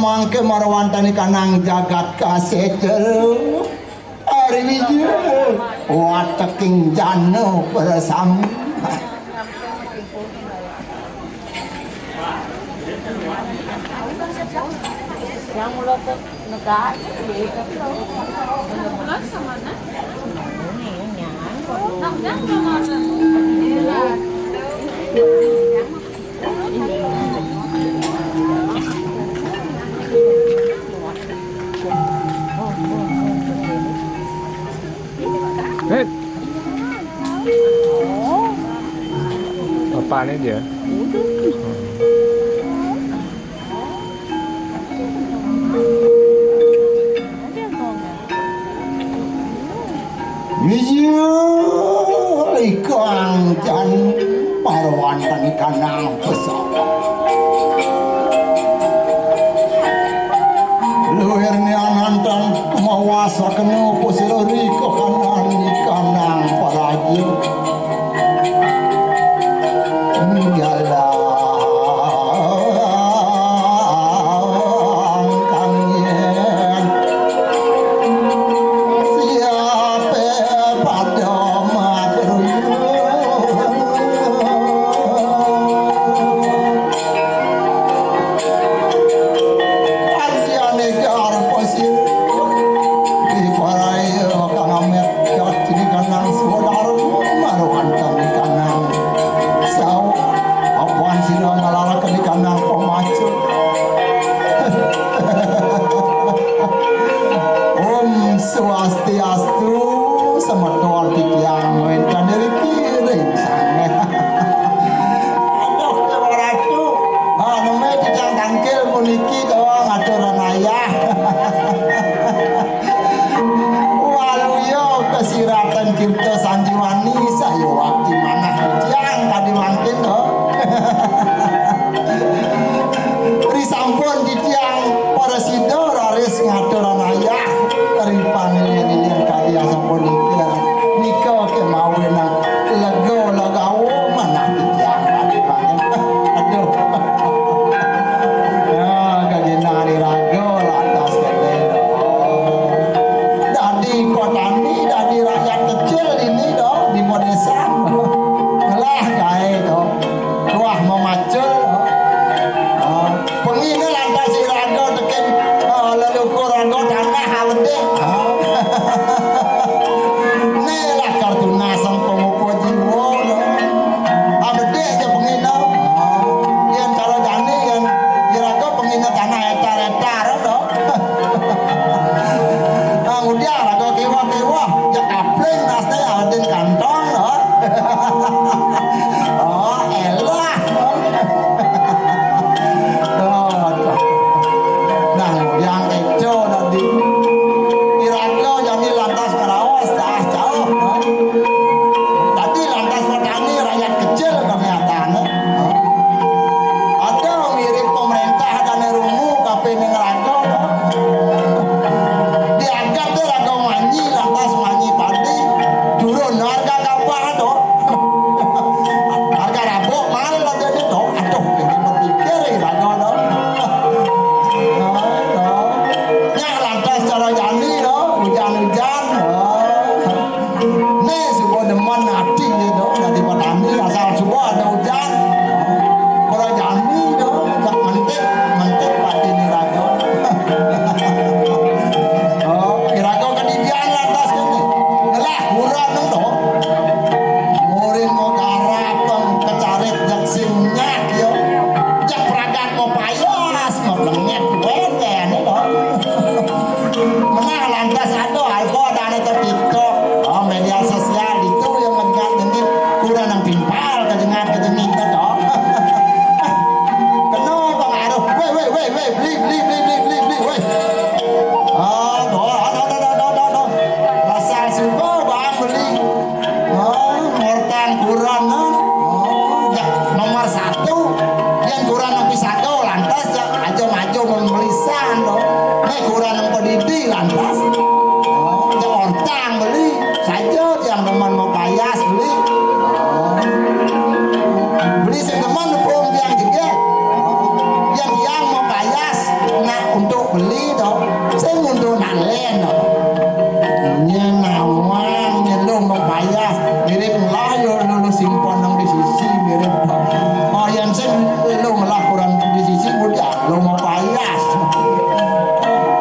mangke marwantani kanang jagat kasecer ari wiji wateking jano bersama yang mulut negara Apaan dia? ikang jan parwantan kanang pesawat luhirnya nantang mawasa kena posirori kanan kanang paraji ninggalan lu nak len nyen nawang nyen lu mau payah mirip lah yo lu simpan nang di sisi mirip yang sen lu melakukan di sisi muda lu mau payah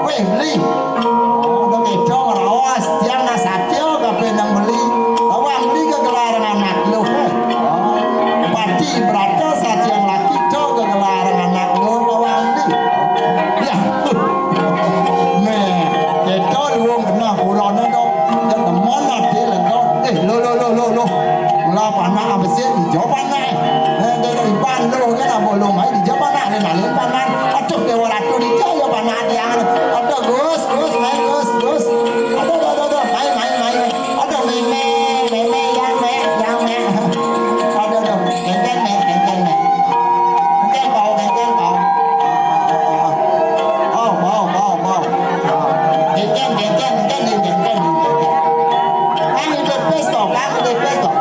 weh beli udah keco ngerawas tiang nasatyo kape nang beli awang beli ke gelarang anak lu pati berata saat yang laki co ke gelarang anak lu awang beli ya meh keco luang kena kurang no teman nanti lengkau lo lah panah apa sih di jawaban naik dari ban lo kan apa lo mai di jawaban naik dan lalu panan aduh dewa ratu di jauh panah tiang ada gus mai gus ada mai ada meme yang me ada kengken me kengken kau oh mau kengken kami depes toh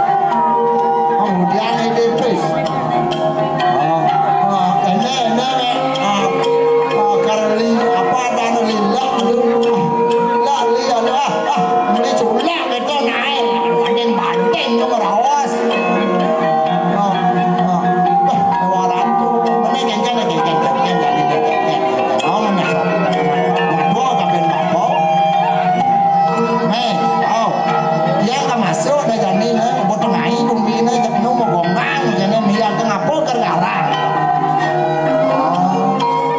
kemudian depes ini karli apa dan lillah beli culak itu naik banding nomor awas orang tuh ini kengken oh menyesal gua kabin bapo yang ka masuk na gani na botong ai kumbi na jak no mo gongang jane miyan tengah poker garang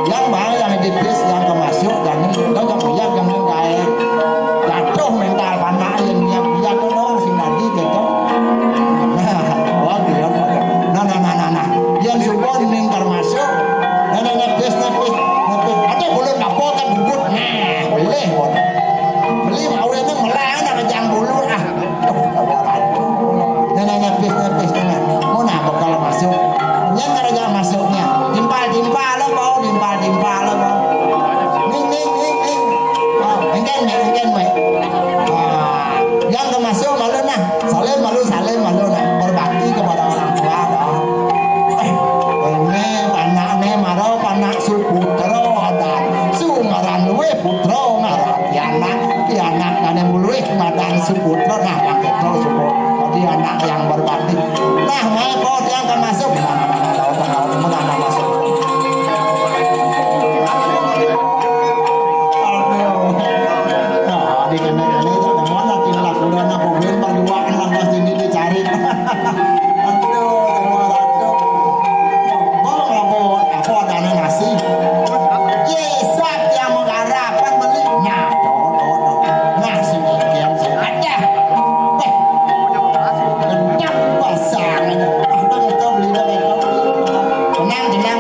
yang bah yang dipis yang ka masuk gani lo yang miyan yang ngai jatuh mental panah yang miyan no sing nadi gitu wah dia nah yang subon ning termasuk nah nepis ada bulan apa kan bubut nah boleh beli mau ini melang nak kejang bulu nepis mau nak bakal masuk yang kerja masuknya timpal lo bau timpal lo bau ning engken me yang ke masuk malu nah salim malu nah berbakti kepada orang tua ini panaknya marau panak suputro adat sungaran we putro ngaran anak dan mulih madan suputro nah pakai tro suput jadi anak yang berbakti nah kau yang akan masuk mana masuk di kena jangan mana tinggal kuliah nak mobil berdua langkah sini dicari aku ada nasi saat yang mengharapan belinya nasi yang ada kencang pasangan tenang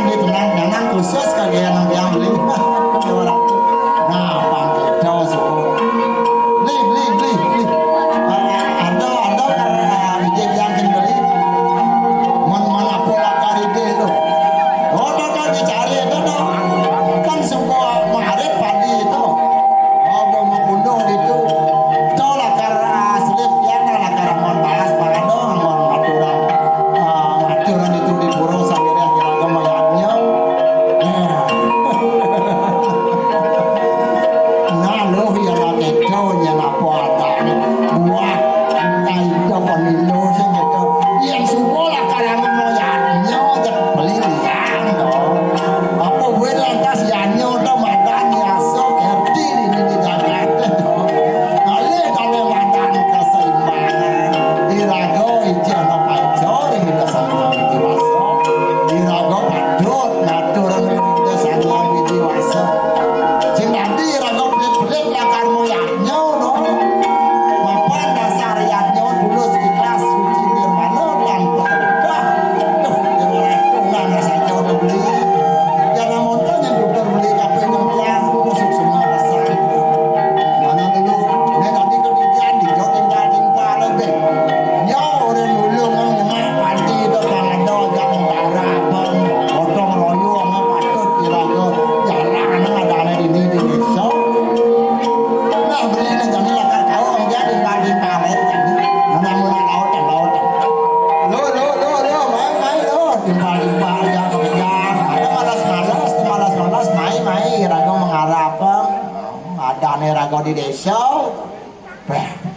dane raga di desa.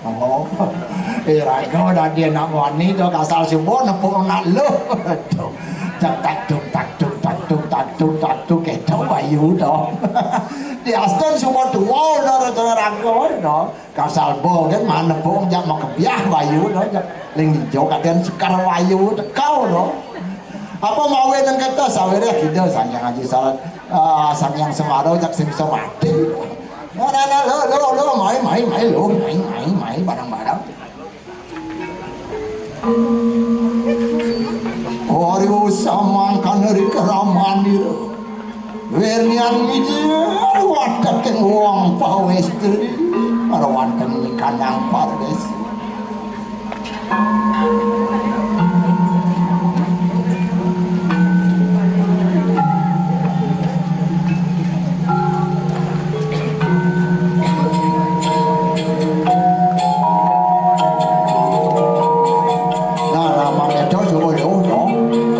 Oh, raga dah dia nak wani tu kasal subuh nepuk nak lu. Tak keto bayu tu. Di aston semua tua dah raga tu. Kasal bo kan mana pun jam mau kebiah bayu tu. Ling jauh kalian sekar bayu tu kau tu. Apa mau yang kata sawirnya kita sanjang aja salat sanjang semaro jak sing bisa mati. Lo mai barang-barang. Oriu samangkan dari keraman itu. Wernian mijir wataken wong pawestri marwanten kanang pardes. Hãy subscribe cho kênh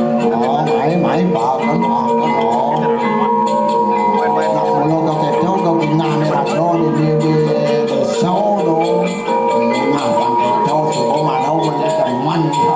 Ghiền Mì Gõ để không bỏ lỡ những video hấp dẫn.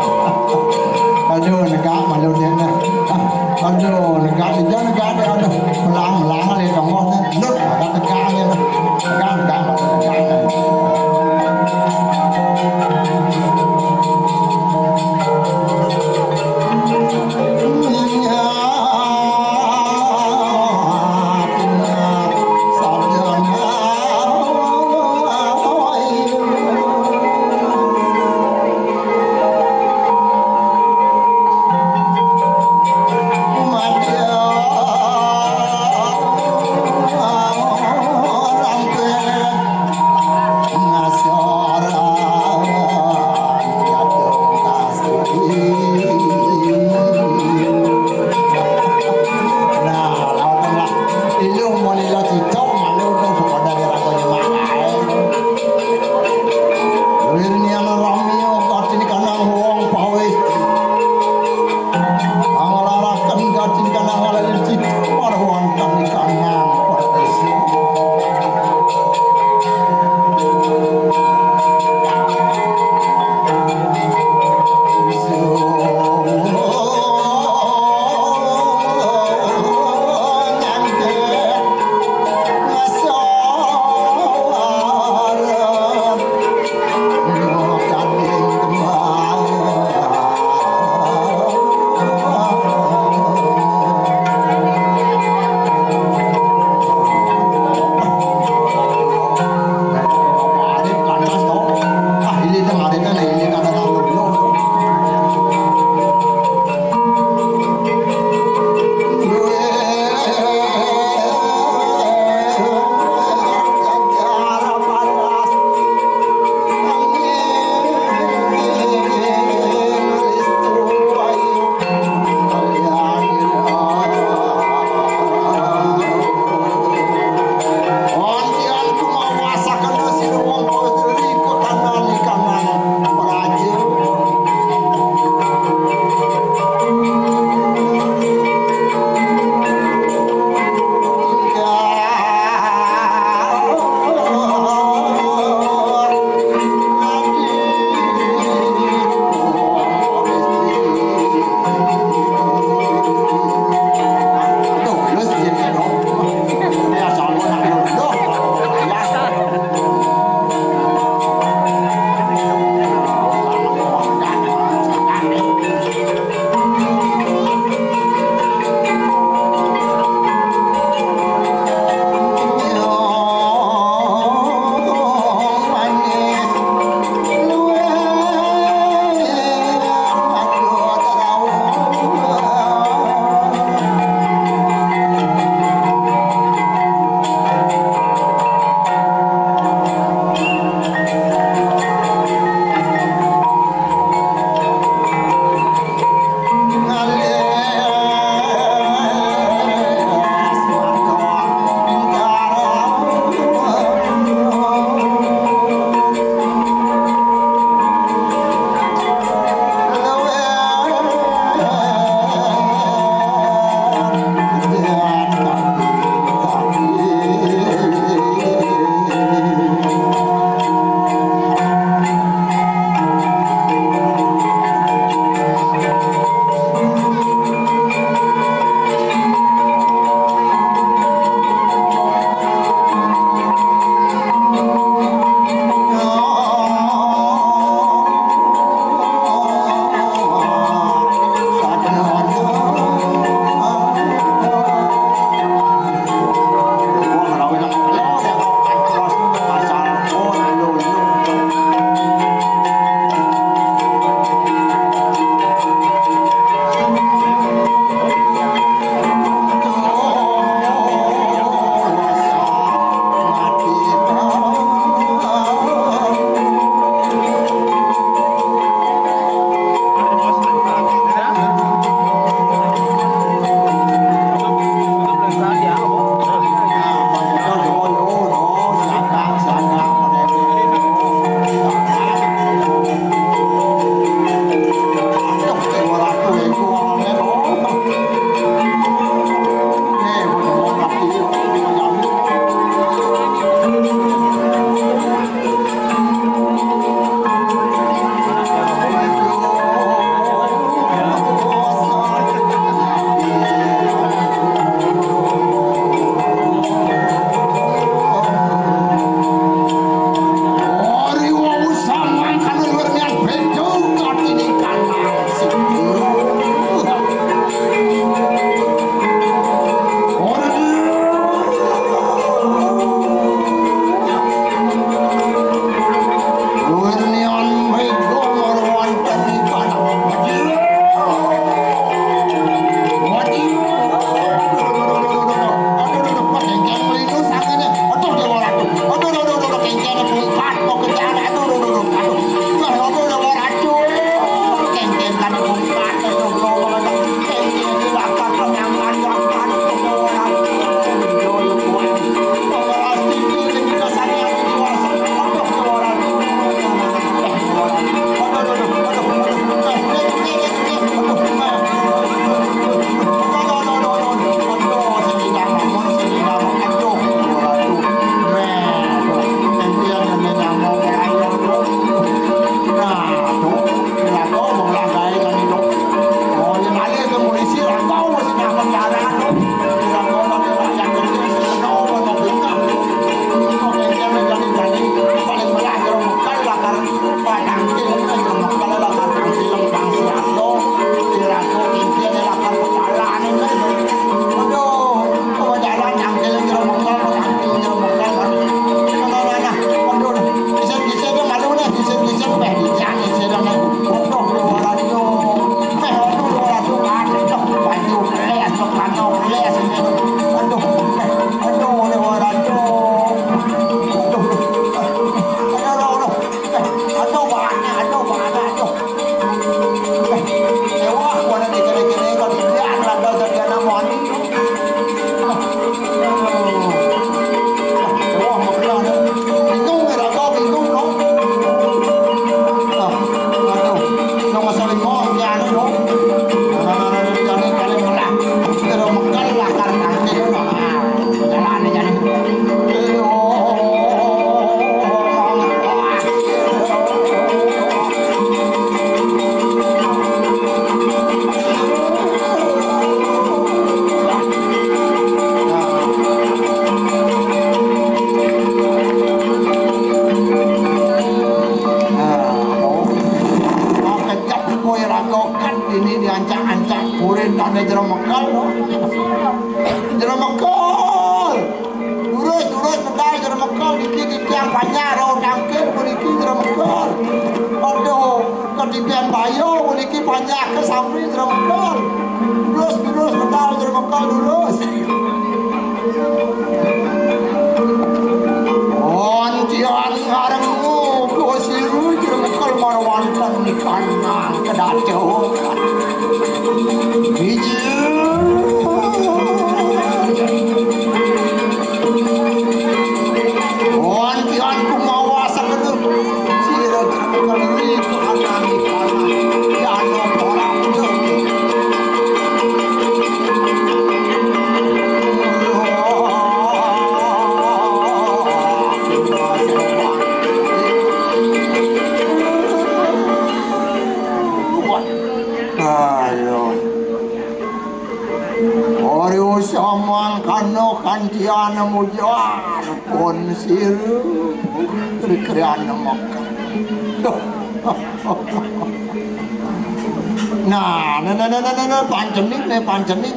Pancening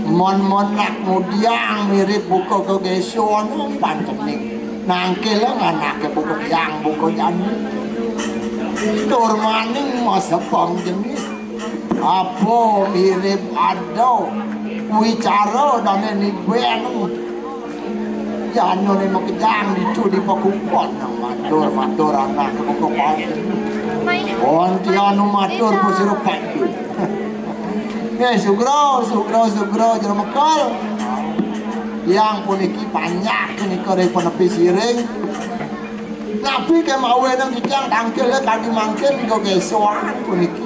mon nak mudiang mirip buku kegesuan pancening nangkil anake buku yang buku jani tur maning masa pang jenis apa mirip ado wicara dan ini benung jano ni makejang itu di pakupon nang matur anak buku pancening ontianu matur pusiru pandu sugro jero mekal yang puniki banyak punika dari penepi siring Nabi kemawe nang titiang tangkil kadi mangkin go gesoan puniki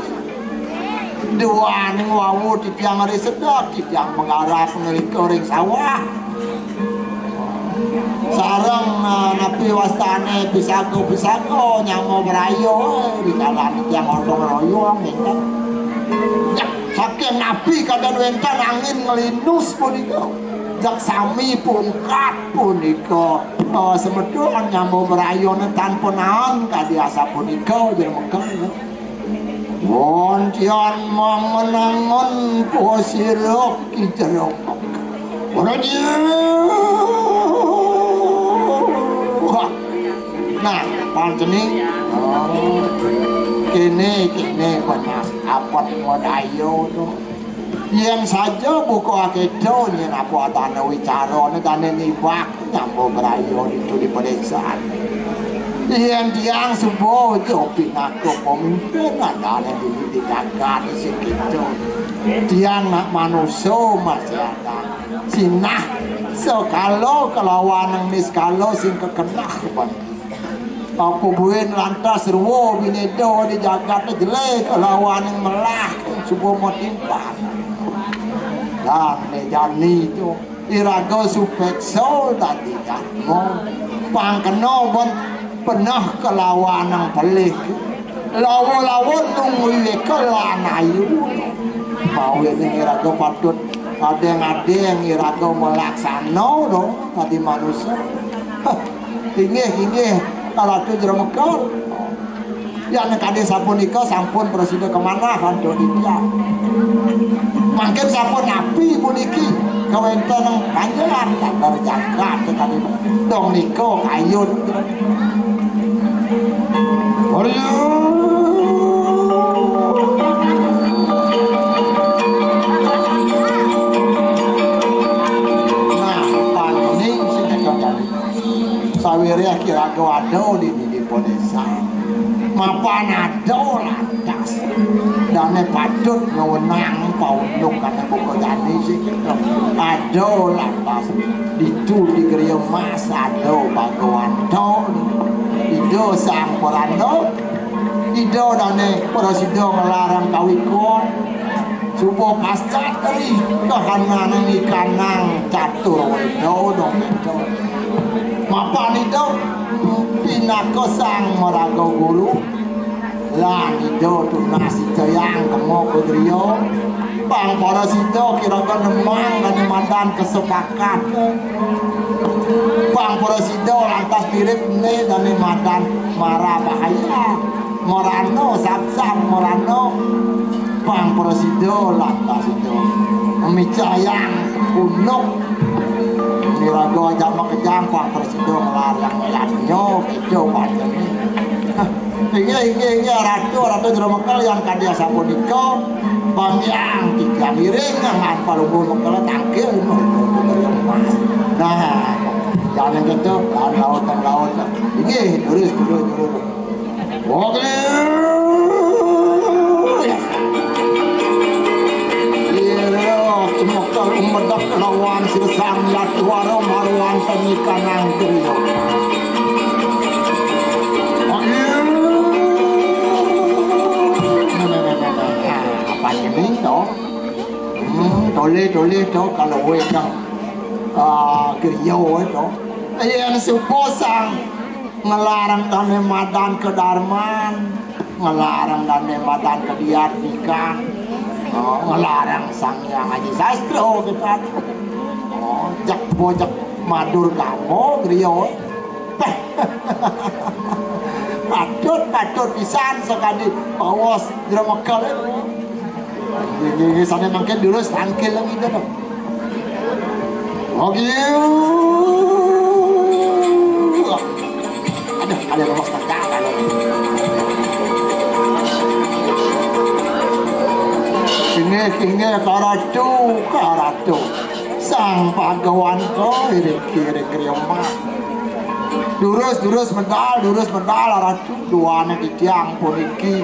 dua ning wawu titiang ngeri sedap titiang menggarap ngering sawah sarang Nabi wastane pisago nyamo berayo di dalam titiang odong royong saking Nabi kadang wenten angin ngelinus punika jak sami pungkat punika semedon nyambo merayon tanpa naon kadiasa punika jeung mekeng wontian mangenangon posirok ki jero nah pancening kene panas apa modayo to yang saja buku akedo nyen apa tanda wicara tanda nibak nyambo berayo itu di pedesaan yang tiang sebuah jopi nako pemimpin ada di jagat segitu tiang nak manusia masih ada sinah sekalo kelawan nis kalau sing kekenah pan aku buin lantas ruwo binedo di jagat jelek lawan yang melah subuh mau timpah dan nejani itu irago supekso tadi jatmo pangkeno bon pernah kelawan yang pelik lawan nunggu kelanayu mau ini irago patut ada yang irago melaksano dong tadi manusia hinggih Ratu Jeremekal yang kade sapunika sampun presiden kemana kan do dia mungkin sampun nabi puniki kawenten panjenengan kabar jagat kali dong niko kayun nah paning sing kajane sawire kira ado di desa mapan ado lantas dane patut ngewenang paunduk kata buku jadi sih ado lantas itu di gereja mas ado bagoanto itu sang porando itu dane porosido ngelarang kawikon supo pasca teri kehanan ikanang catur wedo dong itu mapan itu pinako sang merago guru lan itu tunasi cayang kemo kodrio bang para sido kira-kira nemang dan mandan kesepakat bang para sido lantas mirip ne dan mandan marah bahaya morano sapsam morano bang para sido lantas itu memicayang unuk mirago aja makejang bang para sido melarang melanyo itu panjang Hingga ratu Jeremekal yang kadia sapunika panjang tiga miring ngan palungguh mekal tangkil nah jangan gitu laut ini terus oke mekal umedak lawan sirsang latwaro marwan penikanang kriyo ini toh tole toh kalau wedang kriyo itu yang suposang ngelarang dan madan ke darman ngelarang dan madan ke diartikan ngelarang sang yang haji sastro kita jak bojak madur kamu kriyo patut pisan sekali bawas Jeremekal ini sana mungkin dulu tangkil lagi itu dong oke ada rumah tangga ini karatu sang pagawan ko irik krioma durus medal ratu duane di tiang puniki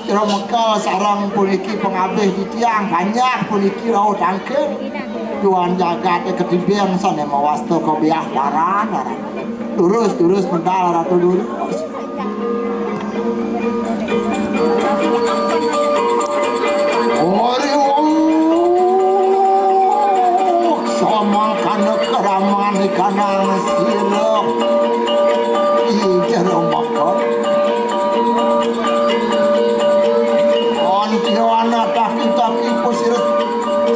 Jeremekal sarang puniki pengabeh di tiang banyak puniki rau tangkil Tuan jagat ketibian sana mawasto kobiah parang lurus medal ratu lurus sama kana keraman ikanang sirok ijero makot antiwana taki pusir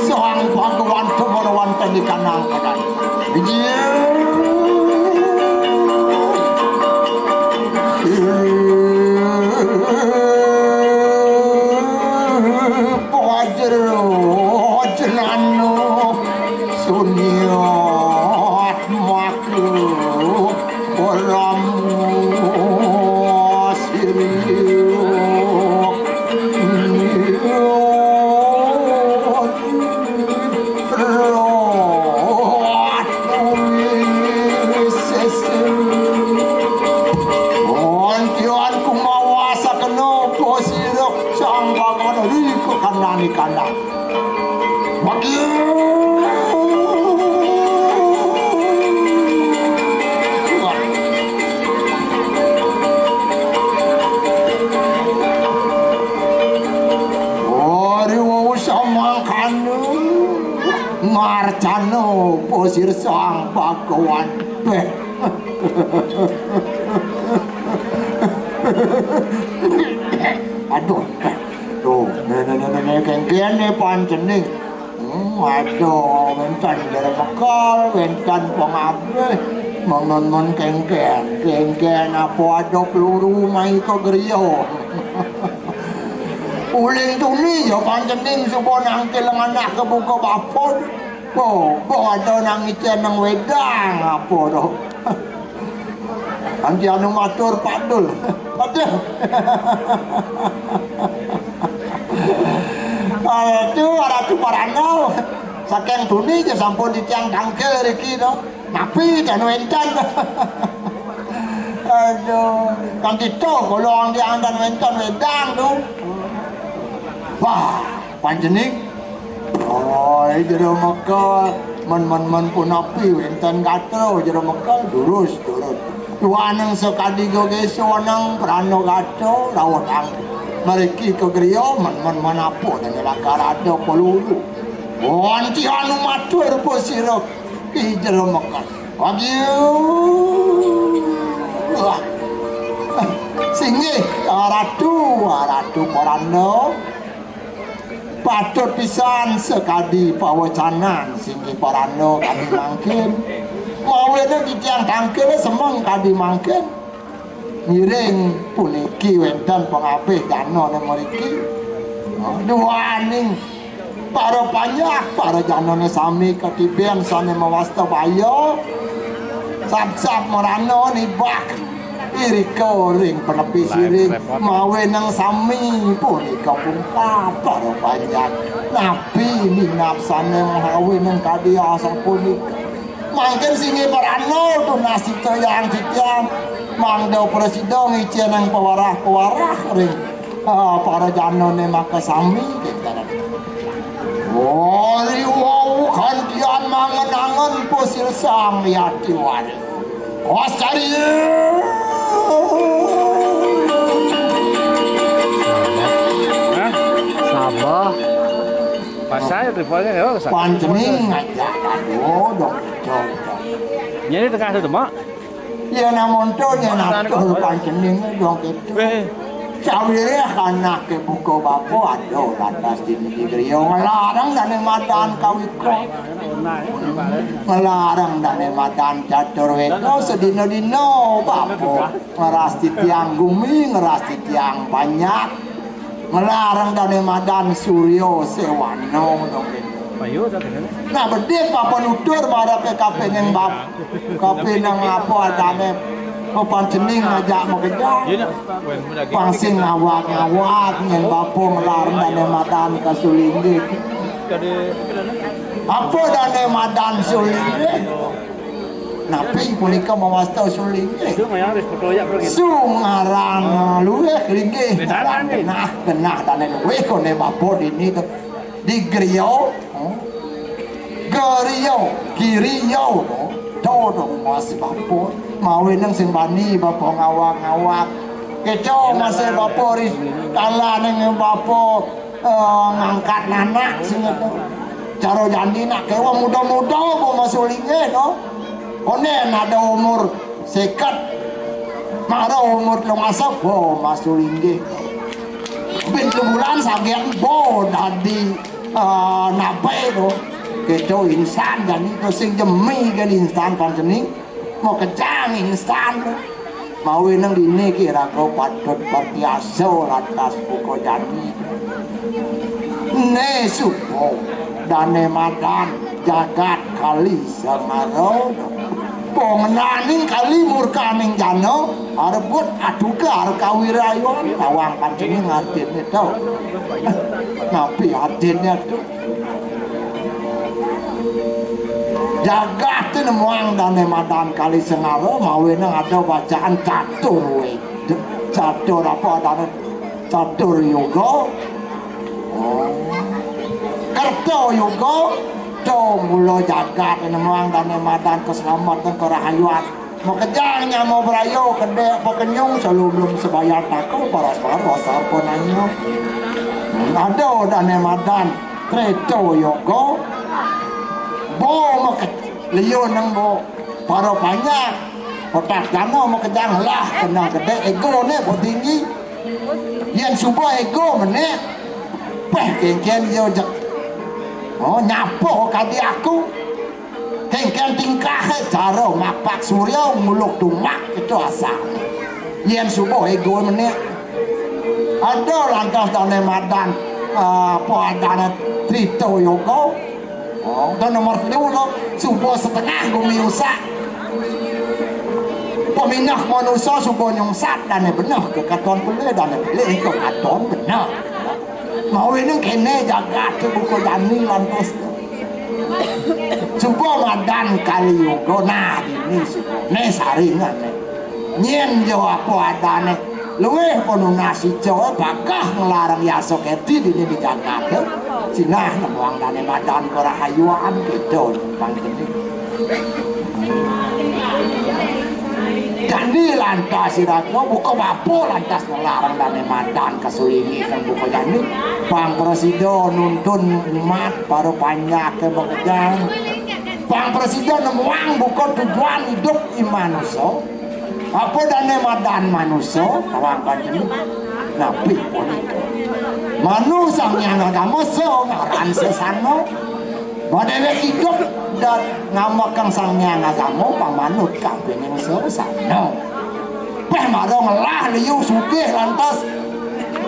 soang bhagawan tumarawan tani kanang kanan jenano sunyot maku olamu siriuk kanani kana marcano posir sang bhagawan aduh tuh kengkian nih pancening aduh wentan jara bekal wentan pengabe mon kengkian apa ada peluru mai ke gerio uling tuni ya pancening subuh nangke lenganak kebuka bapun ada nang icen nang wedang apa doh anti anu matur padul aduh Ratu Parano saking tuni aja sampun ditiang tangkel riki no napi dan wentan aduh kan itu golong di andan wentan wedang tuh wah panjening oh jero mekal men pun api wentan gatro jero mekal durus tuanang sekadi gogeso nang prano gatro rawat ang mereka ke gerio menapu dan lakar ada peluru wanti anu matur posiro hijau makan wah singi ratu Parano patut pisan sekadi pawacanan singi Parano kami mangkin mau ada di tiang tangkel semang kadi mangkin ngiring puniki wentan pengape jano ne meriki duaning para panyak para janone sami ketibian sane mawasta bayo sap merano nibak iriko ring penepi siring mawe nang sami punika pungka para panyak nabi minap sane mawe nang kadia sang punika mangken singi Parano tu nasi yang titian mangdo presiden icen yang pewarah ring para janone maka sami wali wau kantian mangen-angen posil sang yati wali wasari Sabah pasai rivalnya ya pancening aja aduh dong ini tengah itu mak ya namun tuh ya nato pancening dong itu sawirnya anak ke buku bapo aduh lantas di gerio ngelarang dan madan kawiko ngelarang dan madan catur weko sedino-dino bapo ngerasti tiang gumi ngerasti tiang banyak ngelarang dan madan suryo sewano dong nah bedit papa nutur pada PKP yang bap KP nang apa adane pancening ngajak mau kejar pangsing ngawak yang bapo ngelarang dan madan kasulinggi apa dan madan sulinggi napi punika mawasta sulinggi sungaran luwe linggi genah dan luwe kone bapo ini di Grio Kiriyo do masih bapo mawin nang sing bani bapo ngawak-ngawak keco masih bapo ris kala nang bapo ngangkat anak sing itu cara jandi nak kewa muda-muda apa masuk linge no konen ada umur sekat mara umur long asap bo masuk linge bintu bulan sagian bo dadi napai do keco insan dan itu sing jemi kan insan kan seni mau kejang insan mau nang dini kira kau patut berbiasa lantas buko jadi ne supo dane madan jagat kali samaro pengenaning kali murkaning jano arebut aduga kawirayon tawang panceni ngartine tau tapi artinya tuh jagat itu nemuang dan madan kali sengaro mawin ada bacaan catur catur apa ada catur yoga kerto yoga do mulo jagat nemuang dan madan keselamatan kerahayuan mau kejangnya mau berayo kede apa kenyung sebelum sebayar takut paras-paras apa nanya ada dan madan kerto yoga bo mau ke liyo nang bo paro banyak otak jano mau kejang lah kena gede ego ne bo tinggi yang subuh ego meneh peh kengken yo jak oh nyapo kadi aku kengken tingkah cara mapak surya muluk dumak itu asal yang subuh ego meneh ada lantas dane madan po adana trito yoko oh, dan nomor 2 subuh setengah gumiusak peminah manusia subuh nyungsat dan benar ke katon pele dan pele ke katon benar mau ini kene jagat ke buku dani lantas subuh madan kali yugo nah ini subuh ne saringan nyen jo apa adane luweh ponu nasi jawa bakah ngelarang yasok eti di jagat sinah nemuang dane madan kerahayuan gitu bang gede jadi lantas iratno buka bapo lantas ngelarang dane madan kesulingi kan buka jadi bang presiden nuntun umat baru banyak ke bekejang bang presiden nemuang buka tujuan hidup imanuso apa dane madan manuso tawang kanjeng nabi pun itu manusia yang ada musuh ngaran sesano badai hidup dan ngamakang sangnya ngagamu pamanut kabeh ning sesano peh marong lah liu sugih lantas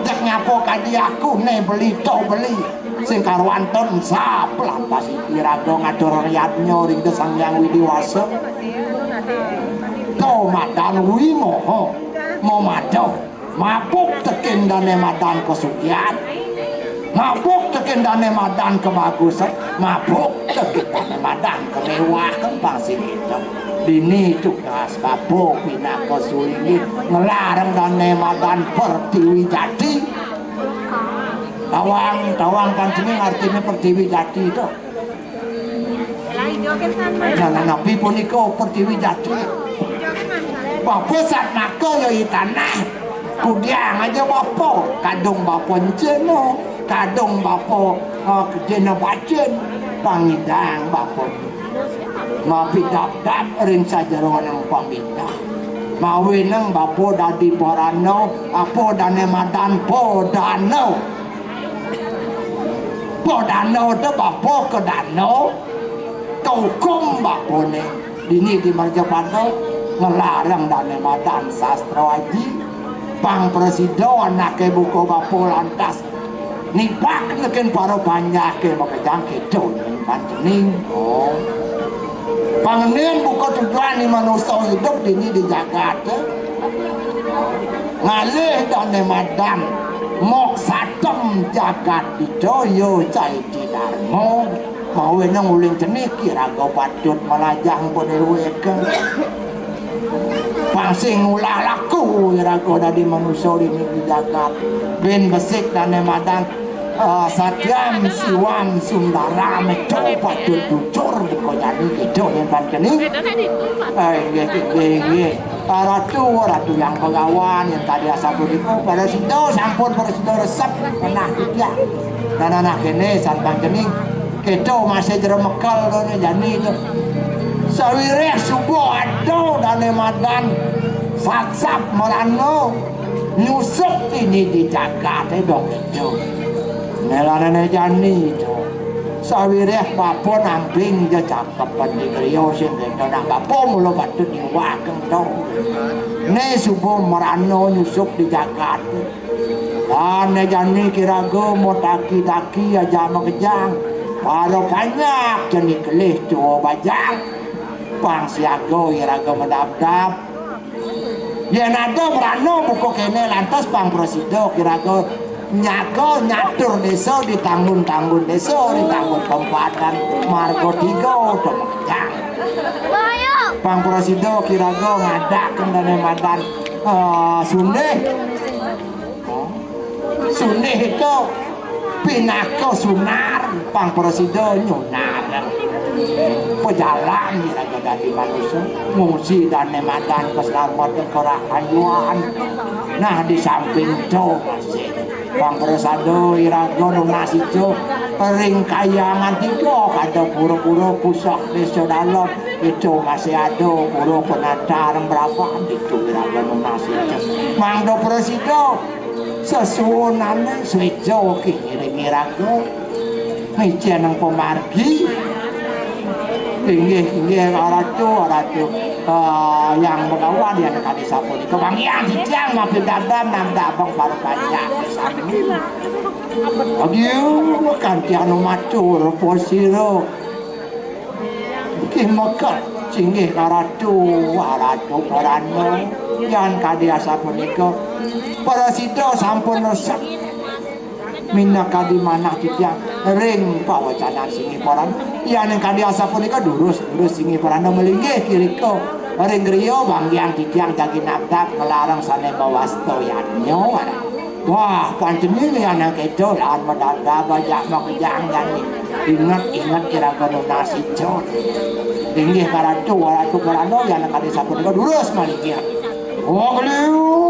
jak nyapo kadi aku ne beli to beli sing karuan ton sap lantas irado ngador riyatnya ring Sang Hyang Widiwasa to madan wimoho mau mado mabuk tekin dane madan kesukian mabuk tekin dane madan kebagusan mabuk tekin dane madan kemewah kembang sing itu dini tugas babuk pina kesulingi ngelarang dane madan pertiwi jadi tawang panjenengan artinya pertiwi jadi itu nah nabi punika pertiwi jadi babuk saat nako yoi tanah kudiang aja bapo kadung bapo enceno kadung bapo kejena bacen pangidang bapo mapidap-dap ring sajeroan yang pamidang mawineng bapo dadi porano apo dane madan podano itu bapo ke dano kaukum bapo ne dini di Marjapando ngelarang dane madan sastra waji pang presiden anake buku bapo lantas nipak neken para banyak ke makajang kedo pancening oh pangenin buku tujuan ni manusia hidup dini di jagat ngalih dane madan mok satem jagat didoyo cai di darmo mau nang uling jenik kira kau patut melajang poderueke pasing ulah laku ira ko dadi manusia ini di jagat ben besik dan madan Sadyam siwan sundara meco patut jujur buko jadi gitu yang panceni ratu yang pegawan yang tadi asal itu pada situ sampun pada situ resep nah dia dan anak kene san panceni kedo masih jero mekal done jani itu sawireh subuh ado dan madan satsap merano nyusup ini dijaga teh dong itu nelanane jani itu sawireh papo namping dia cakep pendigrio sing dona papo mulo batut diwakeng to ne subuh merano nyusup dijaga dan jani kirago mau taki-taki aja makejang para banyak jenis kelih tuh bajang pang siago irago mendap-dap ya nado merano buku kene lantas pang prosido kirago nyago nyatur desa ditanggun-tanggun desa ditanggun tempatan margo tigo tuh makejang pang prosido kirago ngadak kendane madan Sundeh itu pinako sunar pang presido nyunar pejalan kira-kira dari manusia ngungsi dan nemadan keselamatan kerahayuan nah di samping itu masih pang presido irago nasi itu ring kayangan tiga ada pura-pura pusat desa dalam itu masih ada pura penatar berapa itu irago nasi itu mangdo presido sesuonane sejo kira-kira go mejen nang pemargi inggih aratu yang begawan yang tadi sapu di kebangian dijang mampir dadam nang dabang baru banyak sami agiu kanti anu matur posiro kimakat cinggih aratu parano yang kadi sapu niko para sido sampun resep minna kadi manah titiang ring pawacanan singi paran yang kadi asap punika durus singi paran melinggih kiriko ring griyo banggiang titiang jagi nabdak melarang sane bawasto yanyo wah panceni yang kedo lan mendadak bajak makejang jani ingat kira-kira nasi jod inggih karatu parano yang kadi asap punika durus malinggih oh beliau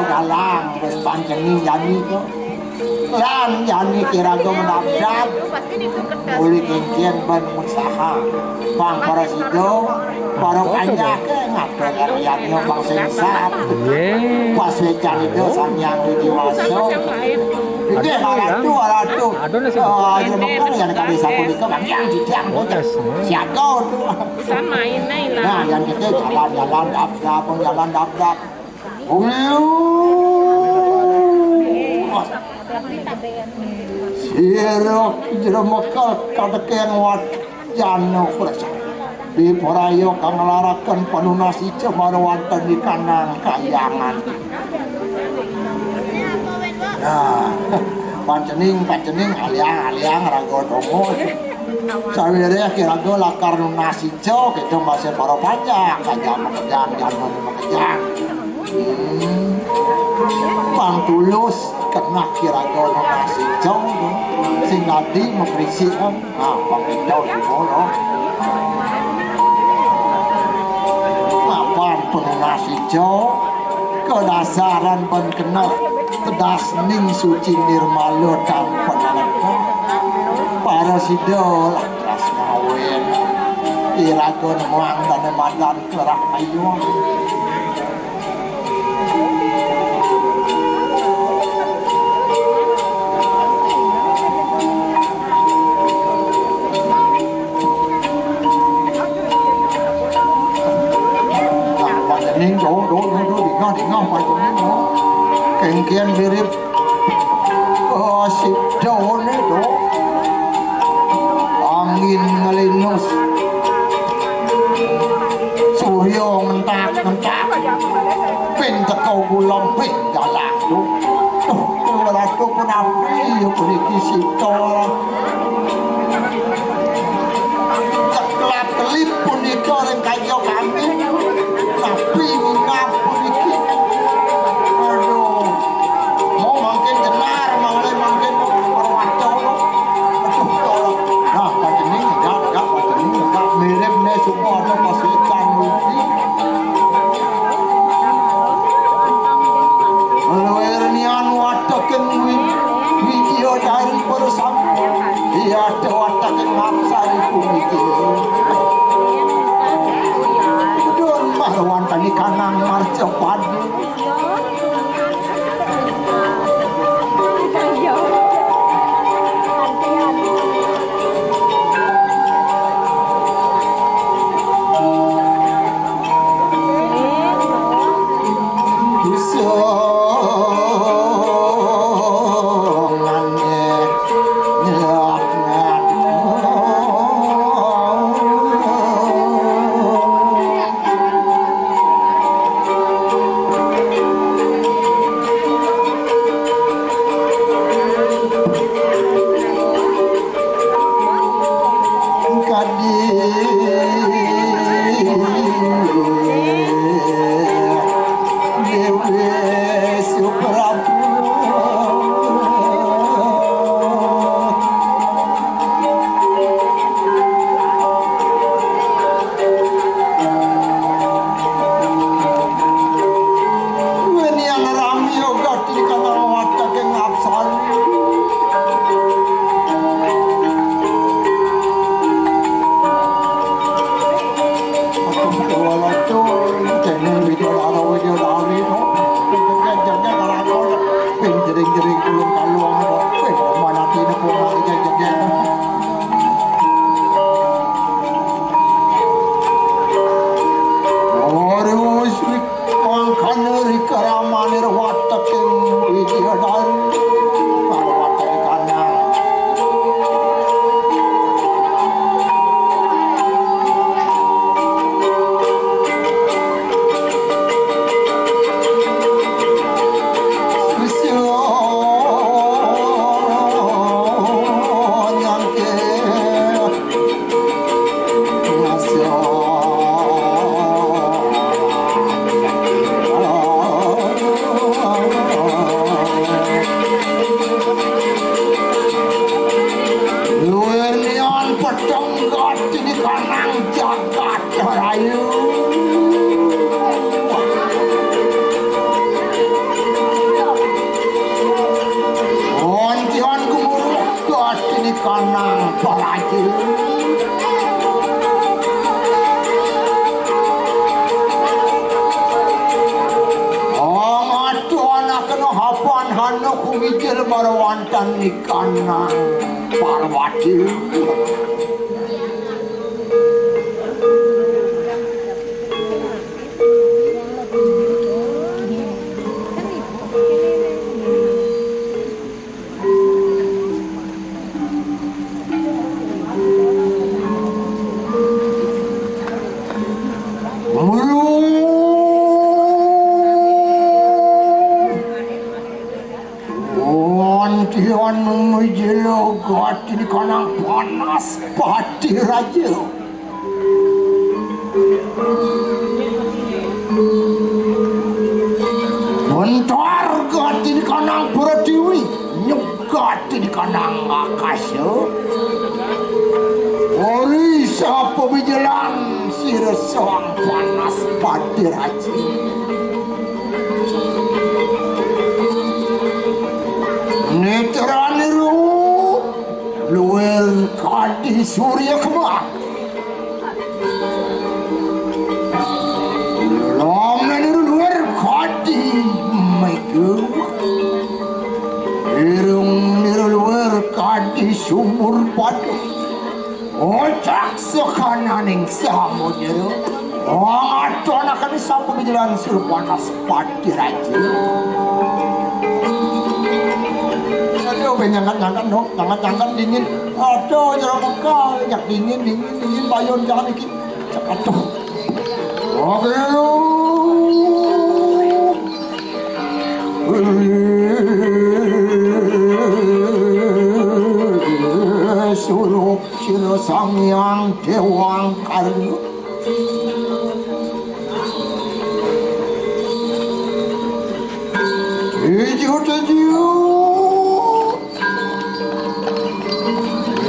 galang panceni jani itu lan jani kirago mendabdak uli kincin ben usaha bang para sido para banyak ngatur yang bang sensat pas wecan itu samyang di waso ini aratu ayo makan yang kali sapu itu bang yang dijang siago tuh nah yang itu jalan dabdak sirok jero mekal katekean wajano presa di porayo kang nglaraken panunasi cemar wonten di kanang kayangan nah pancening aliang rago tomo sawire kirago lakar nunasi jo kedo masih para panjang kajang makejang pang tulus kena kirago nasi jong sing nadi memberisi pang itu simono apaan penasi jong kedasaran ben kena tedas ning suci nirmalo tanpa nalaka para sidol atras kawin kirago nemuang dan madan kerah ayuang di ngapa itu kengkian mirip si daun itu angin ngelinus surya mentak pentek kau gulang galak tuh beratu pun api yuk beriki sitol kelap kelip pun dikoreng kayo kami tapi minap pun iki aduh mau makin jenar makin berwacau nah pacening enggak mirip nih semua ada pasukan multi Lernian wataken video dari persam iya ada wataken ngapsari kumiki don marwan tani kanang marca padi Surya kemak lama ni luar kadi maiku irung ni luar kadi sumur padu ocak sekananing samudera Aduh anak kami sapu di jalan suruh panas padi raja. Aduh nyangkat dong, nyangkat dingin. Aduh jalan muka, jak dingin bayun jangan dikit. Aduh. Oke. Suruh sila sang yang dewang karya. Tujuh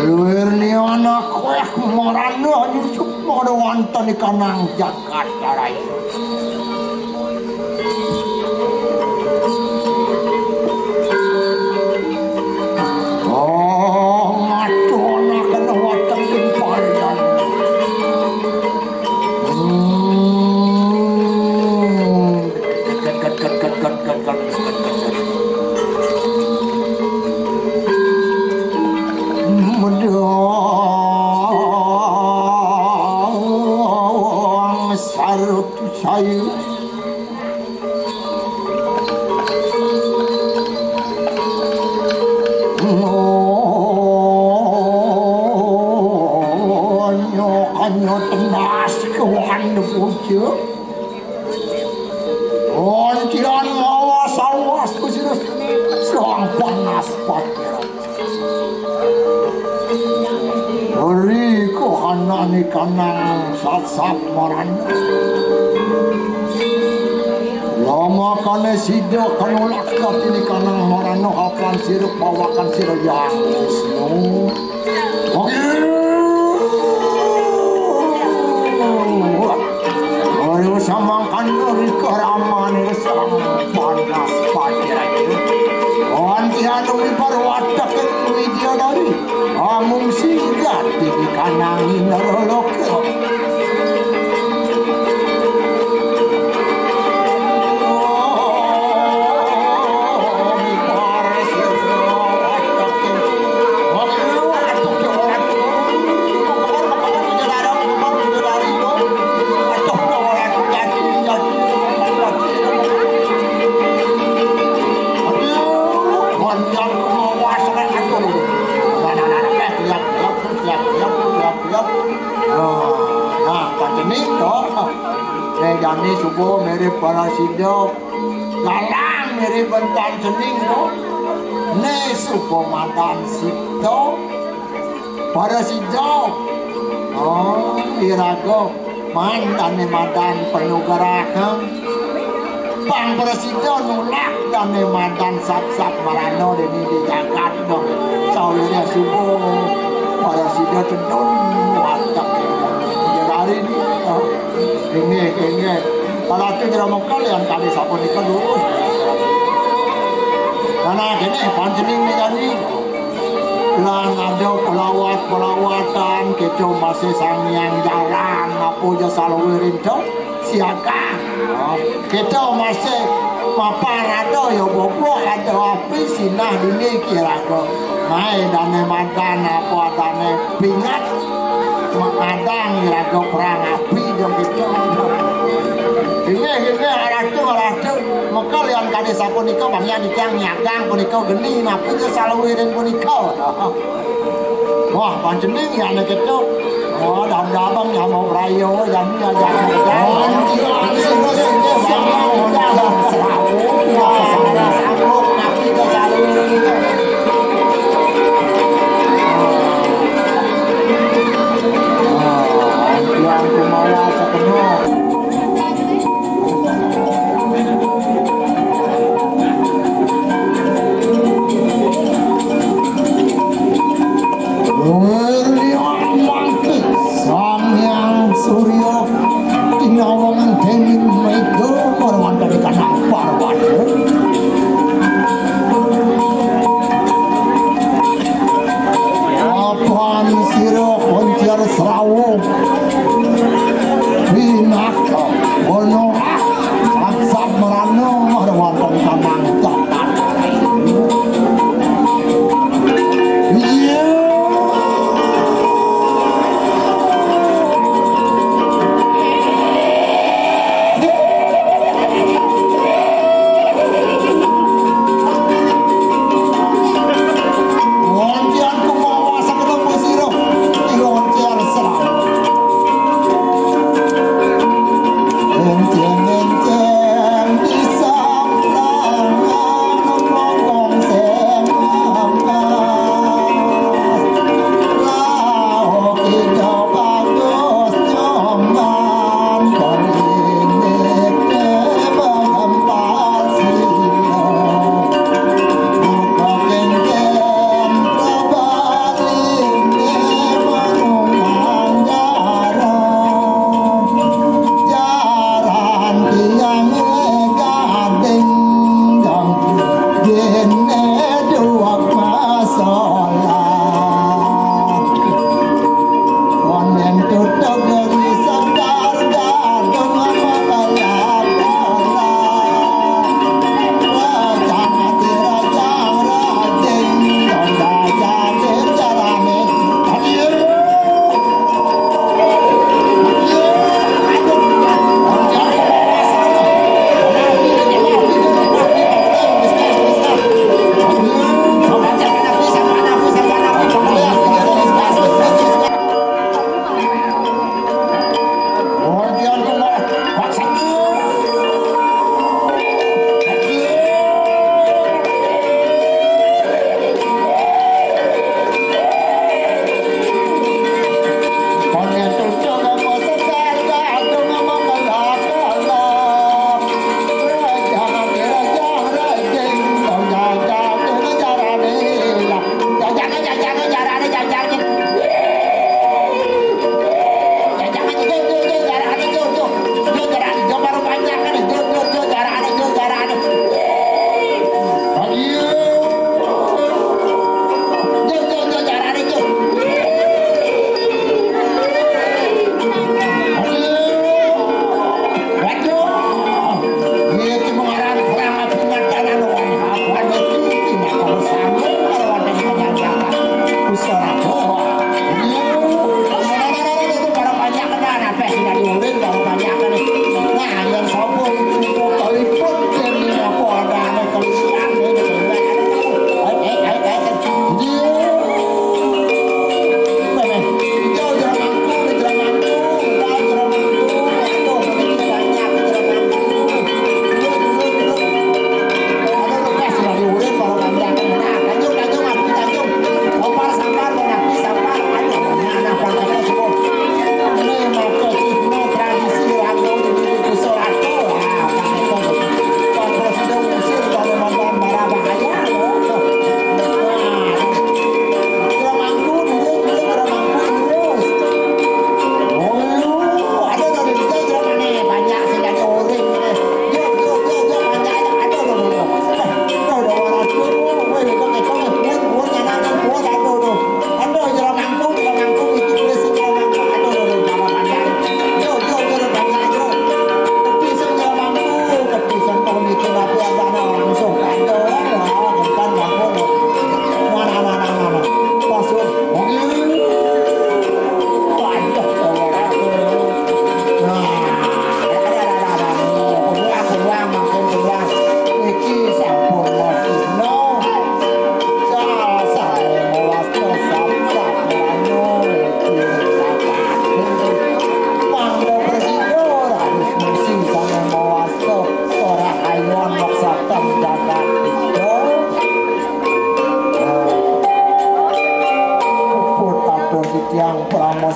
Wirni anak kueh marana nyusup pada wonten di kanang Jakarta Raya. Ngaco anak kena wonten di Paldan. Sarut sayu nyo tenas kewan puja ontian mawas awas kusirus selang panas patira beri kohanani kanang sat-sat marana lama kane sido kanulak katini kanang marano hapan sirup bawakan siro yang wisnu ayo samang kanuri keramani sang panas patira ontianu iparwatak widya dari amung sigat di kanang ineroloke jani subuh mirip para sidok lalang mirip bentan jening no ne subuh madan sidok para sidok irago mandane madan penuh gerakan pang para sidok nulak dane madan sap-sap marano deni di jagat dong saulnya subuh para sidok cendun watak hari ini kalau itu tidak mau kalian kali sapu nikah dulu karena gini panjening nih tadi lang ada pelawatan keco masih sangyang jarang aku jasa lawirin tuh siaga keco masih papan ada ya bobo ada api sinah ini kira kok main dan madan apa adane pingat mengadang lagu perang api dong gitu ini aratu maka lian kade sapu nikah bangnya nikah nyagang punika geni napi ke salawirin punika wah panjening ya anak itu dam-damang ya mau rayo dan jalan-jalan Suryo tinawang tening maido marwanta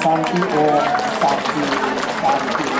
Santi O Sakti Santi